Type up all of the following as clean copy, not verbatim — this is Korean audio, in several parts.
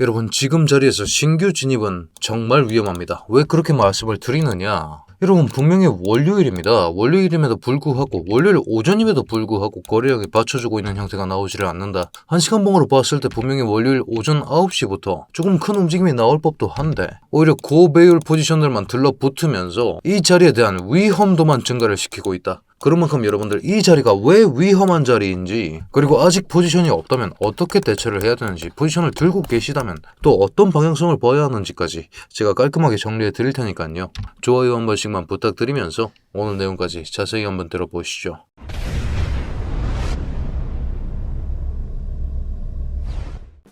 여러분, 지금 자리에서 신규 진입은 정말 위험합니다. 왜 그렇게 말씀을 드리느냐? 여러분, 분명히 월요일입니다. 월요일임에도 불구하고, 월요일 오전임에도 불구하고 거래량이 받쳐주고 있는 형태가 나오지를 않는다. 1시간 봉으로 봤을 때 분명히 월요일 오전 9시부터 조금 큰 움직임이 나올 법도 한데 오히려 고배율 포지션들만 들러붙으면서 이 자리에 대한 위험도만 증가를 시키고 있다. 그런 만큼 여러분들, 이 자리가 왜 위험한 자리인지, 그리고 아직 포지션이 없다면 어떻게 대처를 해야 되는지, 포지션을 들고 계시다면 또 어떤 방향성을 봐야 하는지까지 제가 깔끔하게 정리해 드릴 테니까요. 좋아요 한 번씩만 부탁드리면서 오늘 내용까지 자세히 한번 들어보시죠.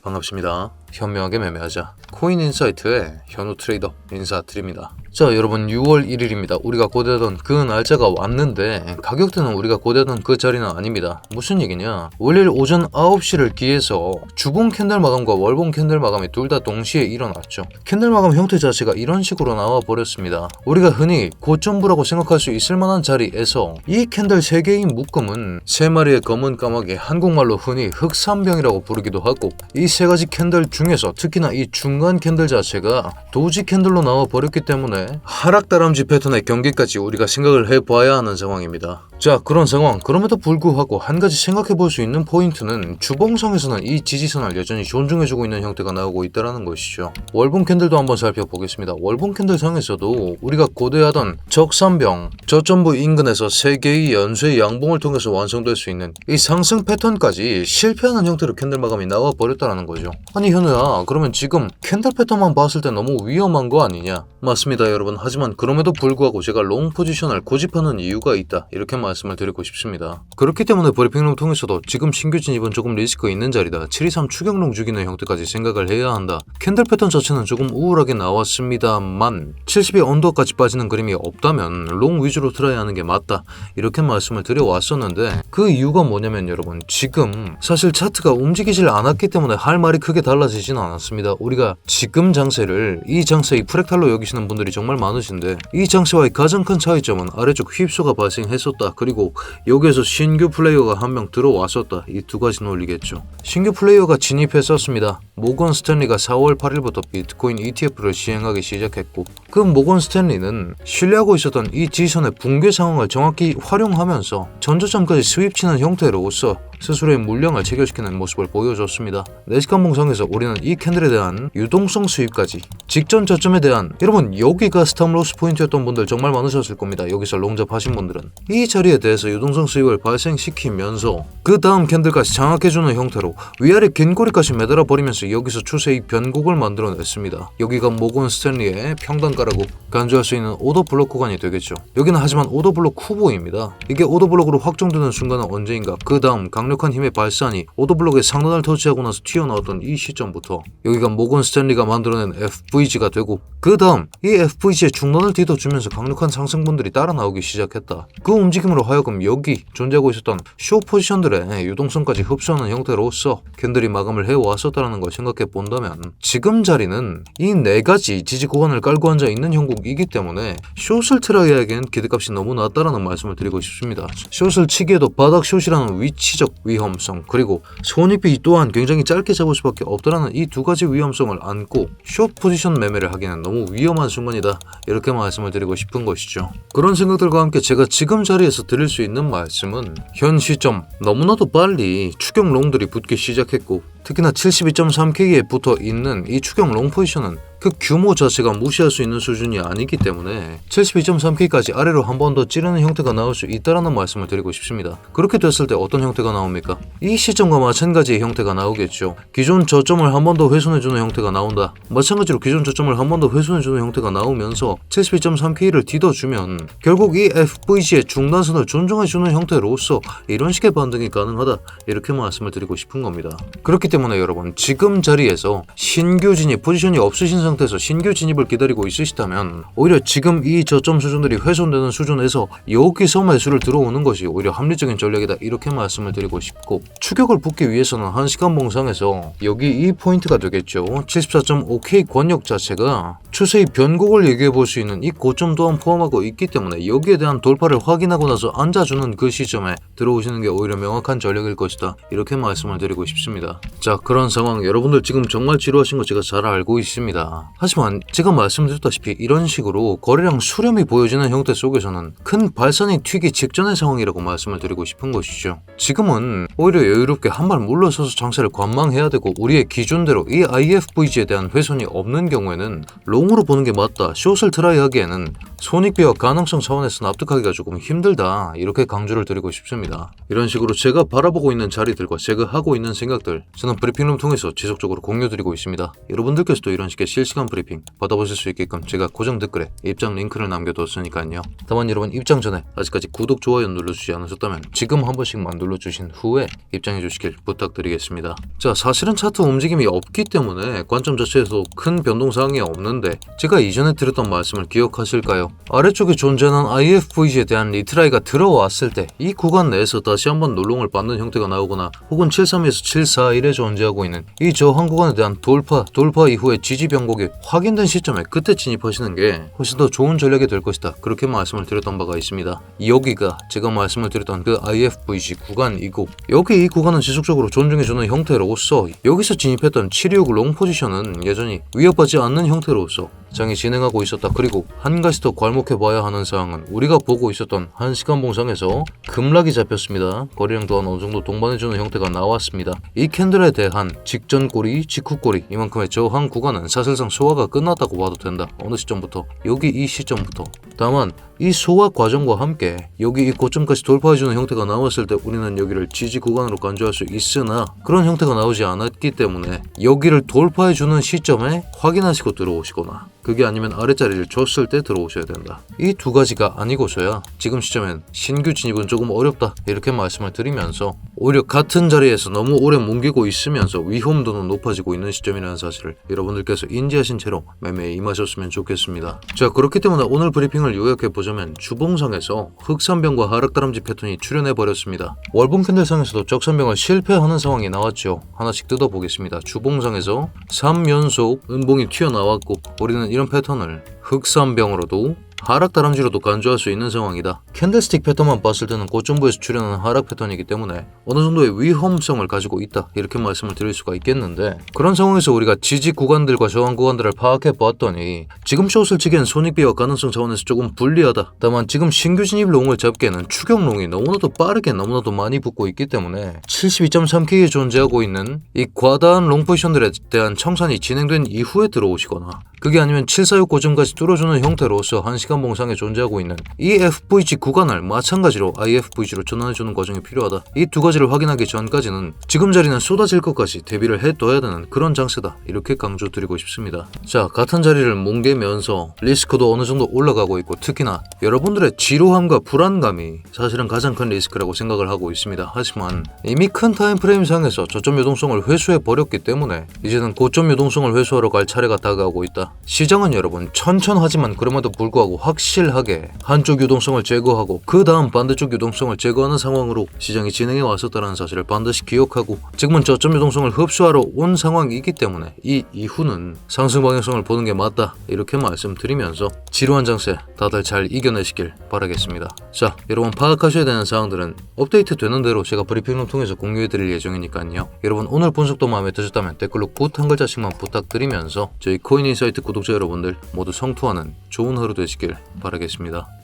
반갑습니다. 현명하게 매매하자. 코인인사이트의 현우 트레이더 인사드립니다. 자, 여러분, 6월 1일입니다. 우리가 고대하던 그 날짜가 왔는데 가격대는 우리가 고대하던 그 자리는 아닙니다. 무슨 얘기냐? 월요일 오전 9시를 기해서 주봉 캔들 마감과 월봉 캔들 마감이 둘 다 동시에 일어났죠. 캔들 마감 형태 자체가 이런 식으로 나와 버렸습니다. 우리가 흔히 고점부라고 생각할 수 있을 만한 자리에서 이 캔들 3개의 묶음은 3마리의 검은 까마귀, 한국말로 흔히 흑삼병이라고 부르기도 하고, 이 3가지 캔들 중에서 특히나 이 중간 캔들 자체가 도지 캔들로 나와 버렸기 때문에 하락 다람쥐 패턴의 경기까지 우리가 생각을 해봐야 하는 상황입니다. 자, 그런 상황, 그럼에도 불구하고 한 가지 생각해 볼 수 있는 포인트는 주봉상에서는 이 지지선을 여전히 존중해주고 있는 형태가 나오고 있다는 것이죠. 월봉 캔들도 한번 살펴보겠습니다. 월봉 캔들 상에서도 우리가 고대하던 적삼병, 저점부 인근에서 3개의 연쇄 양봉을 통해서 완성될 수 있는 이 상승 패턴까지 실패하는 형태로 캔들 마감이 나와 버렸다는 거죠. 아니 현우야, 그러면 지금 캔들 패턴만 봤을 때 너무 위험한 거 아니냐? 맞습니다 여러분. 하지만 그럼에도 불구하고 제가 롱 포지션을 고집하는 이유가 있다, 이렇게 말씀을 드리고 싶습니다. 그렇기 때문에 브리핑을 통해서도 지금 신규 진입은 조금 리스크 있는 자리다, 723 추격롱 죽이는 형태까지 생각을 해야 한다, 캔들 패턴 자체는 조금 우울하게 나왔습니다만 70의 언더까지 빠지는 그림이 없다면 롱 위주로 들어야 하는 게 맞다, 이렇게 말씀을 드려왔었는데, 그 이유가 뭐냐면 여러분, 지금 사실 차트가 움직이질 않았기 때문에 할 말이 크게 달라지진 않았습니다. 우리가 지금 장세를, 이 장세의 프랙탈로 여기시는 분들이 정말 많으신데, 이 장세와의 가장 큰 차이점은 아래쪽 휩소가 발생했었다, 그리고 여기에서 신규 플레이어가 한 명 들어왔었다, 이 두 가지 논리겠죠. 신규 플레이어가 진입했었습니다. 모건 스탠리가 4월 8일부터 비트코인 ETF를 시행하기 시작했고, 그 모건 스탠리는 신뢰하고 있었던 이 지선의 붕괴 상황을 정확히 활용하면서 전저점까지 스윕치는 형태로서 스스로의 물량을 체결시키는 모습을 보여줬습니다. 4시간 봉상에서 우리는 이 캔들에 대한 유동성 수입까지, 직전 저점에 대한, 여러분 여기가 스탑로스 포인트였던 분들 정말 많으셨을 겁니다. 여기서 롱잡 하신 분들은 이 자리에 대해서 유동성 수입을 발생시키면서 그 다음 캔들까지 장악해주는 형태로 위아래 긴 고리까지 매달아 버리면서 여기서 추세의 변곡을 만들어냈습니다. 여기가 모건 스탠리의 평단가라고 간주할 수 있는 오더블록 구간이 되겠죠. 여기는 하지만 오더블록 후보입니다. 이게 오더블록으로 확정되는 순간은 언제인가? 그 다음 강력한 힘의 발산이 오더블록의 상단을 터치하고 나서 튀어나왔던 이 시점부터 여기가 모건 스탠리가 만들어낸 FVG가 되고, 그 다음 이 FVG의 중단을 뒤덮주면서 강력한 상승분들이 따라 나오기 시작했다. 그 움직임으로 하여금 여기 존재하고 있었던 숏 포지션들의 유동성까지 흡수하는 형태로서 캔들이 마감을 해왔었다는 걸 생각해 본다면, 지금 자리는 이 4가지 지지 구간을 깔고 앉아 있는 형국이기 때문에 숏을 트라이하기엔 기대값이 너무 낮다라는 말씀을 드리고 싶습니다. 숏을 치기에도 바닥 숏이라는 위치적 위험성, 그리고 손익비 또한 굉장히 짧게 잡을 수밖에 없다라는 이 2가지 위험성을 안고 숏 포지션 매매를 하기는 너무 위험한 순간이다, 이렇게 말씀을 드리고 싶은 것이죠. 그런 생각들과 함께 제가 지금 자리에서 드릴 수 있는 말씀은, 현 시점 너무나도 빨리 추격 롱들이 붙기 시작했고, 특히나 72.3K에 붙어 있는 이 추격 롱 포지션은 그 규모 자체가 무시할 수 있는 수준이 아니기 때문에 72.3K까지 아래로 한 번 더 찌르는 형태가 나올 수 있다는 말씀을 드리고 싶습니다. 그렇게 됐을 때 어떤 형태가 나옵니까? 이 시점과 마찬가지의 형태가 나오겠죠. 기존 저점을 한 번 더 훼손해주는 형태가 나온다. 마찬가지로 기존 저점을 한 번 더 훼손해주는 형태가 나오면서 72.3K를 뒤덮주면 결국 이 FVG의 중단선을 존중해주는 형태로서 이런 식의 반등이 가능하다, 이렇게 말씀을 드리고 싶은 겁니다. 그렇기 때문에 여러분, 지금 자리에서 신규 진입 포지션이 없으신 상태에서 신규 진입을 기다리고 있으시다면 오히려 지금 이 저점 수준들이 훼손되는 수준에서 여기서 매수를 들어오는 것이 오히려 합리적인 전략이다 이렇게 말씀을 드리고 싶고, 추격을 붙기 위해서는 1시간 봉상에서 여기 이 포인트가 되겠죠. 74.5K 권역 자체가 추세의 변곡을 얘기해 볼 수 있는 이 고점 또한 포함하고 있기 때문에 여기에 대한 돌파를 확인하고 나서 앉아주는 그 시점에 들어오시는 게 오히려 명확한 전략일 것이다 이렇게 말씀을 드리고 싶습니다. 자, 그런 상황 여러분들 지금 정말 지루하신 거 제가 잘 알고 있습니다. 하지만 제가 말씀드렸다시피 이런 식으로 거래량 수렴이 보여지는 형태 속에서는 큰 발산이 튀기 직전의 상황이라고 말씀을 드리고 싶은 것이죠. 지금은 오히려 여유롭게 한 발 물러서서 장세를 관망해야 되고, 우리의 기준대로 이 IFVG에 대한 훼손이 없는 경우에는 롱으로 보는 게 맞다, 숏을 트라이 하기에는 손익비와 가능성 차원에서 납득하기가 조금 힘들다 이렇게 강조를 드리고 싶습니다. 이런 식으로 제가 바라보고 있는 자리들과 제가 하고 있는 생각들 저는 브리핑룸 통해서 지속적으로 공유드리고 있습니다. 여러분들께서도 이런 식의 실시간 브리핑 받아보실 수 있게끔 제가 고정 댓글에 입장 링크를 남겨뒀으니까요. 다만 여러분 입장 전에 아직까지 구독, 좋아요 눌러주지 않으셨다면 지금 한 번씩만 눌러주신 후에 입장해 주시길 부탁드리겠습니다. 자, 사실은 차트 움직임이 없기 때문에 관점 자체에서 큰 변동사항이 없는데, 제가 이전에 드렸던 말씀을 기억하실까요? 아래쪽에 존재하는 IFVG에 대한 리트라이가 들어왔을 때 이 구간 내에서 다시 한번 놀롱을 받는 형태가 나오거나, 혹은 732에서 741에 존재하고 있는 이 저항 구간에 대한 돌파 이후에 지지 변곡이 확인된 시점에 그때 진입하시는 게 훨씬 더 좋은 전략이 될 것이다 그렇게 말씀을 드렸던 바가 있습니다. 여기가 제가 말씀을 드렸던 그 IFVG 구간이고, 여기 이 구간은 지속적으로 존중해주는 형태로서 여기서 진입했던 726 롱 포지션은 여전히 위협하지 않는 형태로서 장이 진행하고 있었다. 그리고 한 가지 더 괄목해봐야 하는 사항은 우리가 보고 있었던 1시간 봉상에서 급락이 잡혔습니다. 거래량 또한 어느 정도 동반해주는 형태가 나왔습니다. 이 캔들에 대한 직전 꼬리, 직후 꼬리 이만큼의 저항 구간은 사실상 소화가 끝났다고 봐도 된다. 어느 시점부터? 여기 이 시점부터. 다만 이 소화 과정과 함께 여기 이 고점까지 돌파해주는 형태가 나왔을 때 우리는 여기를 지지 구간으로 간주할 수 있으나, 그런 형태가 나오지 않았기 때문에 여기를 돌파해주는 시점에 확인하시고 들어오시거나, 그게 아니면 아래자리를 줬을 때 들어오셔야 된다. 이 두 가지가 아니고서야 지금 시점엔 신규 진입은 조금 어렵다 이렇게 말씀을 드리면서, 오히려 같은 자리에서 너무 오래 뭉개고 있으면서 위험도는 높아지고 있는 시점이라는 사실을 여러분들께서 인지하신 채로 매매에 임하셨으면 좋겠습니다. 자, 그렇기 때문에 오늘 브리핑을 요약해보자면 주봉상에서 흑산병과 하락다람쥐 패턴이 출현해버렸습니다. 월봉 캔들상에서도 적산병을 실패하는 상황이 나왔죠. 하나씩 뜯어보겠습니다. 주봉상에서 3연속 은봉이 튀어나왔고, 우리는 이런 패턴을 흑산병으로도 하락다람쥐로도 간주할 수 있는 상황이다. 캔들스틱 패턴만 봤을 때는 고점부에서 출현하는 하락 패턴이기 때문에 어느 정도의 위험성을 가지고 있다 이렇게 말씀을 드릴 수가 있겠는데, 그런 상황에서 우리가 지지 구간들과 저항 구간들을 파악해 봤더니 지금 숏을 치기엔 손익비와 가능성 차원에서 조금 불리하다. 다만 지금 신규 진입 롱을 잡기에는 추격 롱이 너무나도 빠르게 너무나도 많이 붙고 있기 때문에 72.3K에 존재하고 있는 이 과다한 롱 포지션들에 대한 청산이 진행된 이후에 들어오시거나, 그게 아니면 746 고점까지 뚫어주는 형태로서 1시간 봉상에 존재하고 있는 이 FVG 구간을 마찬가지로 IFVG로 전환해주는 과정이 필요하다. 이 두 가지를 확인하기 전까지는 지금 자리는 쏟아질 것까지 대비를 해둬야 되는 그런 장세다 이렇게 강조드리고 싶습니다. 자, 같은 자리를 뭉개면서 리스크도 어느 정도 올라가고 있고, 특히나 여러분들의 지루함과 불안감이 사실은 가장 큰 리스크라고 생각을 하고 있습니다. 하지만 이미 큰 타임프레임 상에서 저점 유동성을 회수해버렸기 때문에 이제는 고점 유동성을 회수하러 갈 차례가 다가오고 있다. 시장은 여러분 천천하지만 그럼에도 불구하고 확실하게 한쪽 유동성을 제거하고 그 다음 반대쪽 유동성을 제거하는 상황으로 시장이 진행해 왔었다는 사실을 반드시 기억하고, 지금은 저점 유동성을 흡수하러 온 상황이기 때문에 이 이후는 상승 방향성을 보는 게 맞다 이렇게 말씀드리면서 지루한 장세 다들 잘 이겨내시길 바라겠습니다. 자, 여러분 파악하셔야 되는 사항들은 업데이트 되는 대로 제가 브리핑룸 통해서 공유해드릴 예정이니까요. 여러분 오늘 분석도 마음에 드셨다면 댓글로 굿 한 글자씩만 부탁드리면서 저희 코인인사이트 구독자 여러분들 모두 성투하는 좋은 하루 되시길 바라겠습니다.